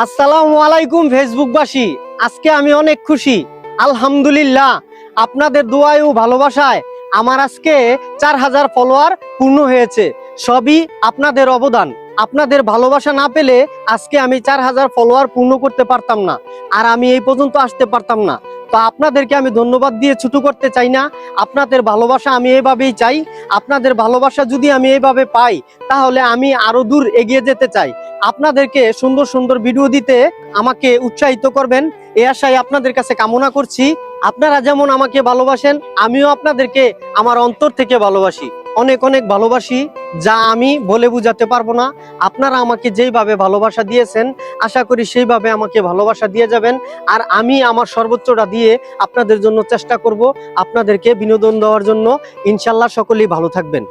আসসালামু আলাইকুম ফেসবুকবাসী। আজকে আমি অনেক খুশি, আলহামদুলিল্লাহ। আপনাদের দোয়ায় ও ভালোবাসায় আমার আজকে 4000 ফলোয়ার পূর্ণ হয়েছে। সবই আপনাদের অবদান। আপনাদের ভালোবাসা না পেলে আজকে আমি 4000 ফলোয়ার পূর্ণ করতে পারতাম না, আর আমি এই পর্যন্ত আসতে পারতাম না। তো আপনাদেরকে আমি ধন্যবাদ দিয়ে ছোট করতে চাই না। আপনাদের ভালোবাসা আমি এইভাবেই চাই। আপনাদের ভালোবাসা যদি আমি এইভাবে পাই, তাহলে আমি আরো দূর এগিয়ে যেতে চাই। আপনাদেরকে সুন্দর সুন্দর ভিডিও দিতে আমাকে উৎসাহিত করবেন, এই আশায় আপনাদের কাছে কামনা করছি। আপনারা যেমন আমাকে ভালোবাসেন, আমিও আপনাদেরকে আমার অন্তর থেকে ভালোবাসি, অনেক অনেক ভালোবাসি, যা আমি বলে বুঝাতে পারবো না। আপনারা আমাকে যেইভাবে ভালোবাসা দিয়েছেন, আশা করি সেইভাবে আমাকে ভালোবাসা দিয়ে যাবেন। আর আমি আমার সর্বোচ্চটা দিয়ে আপনাদের জন্য চেষ্টা করব, আপনাদেরকে বিনোদন দেওয়ার জন্য। ইনশাল্লাহ সকলেই ভালো থাকবেন।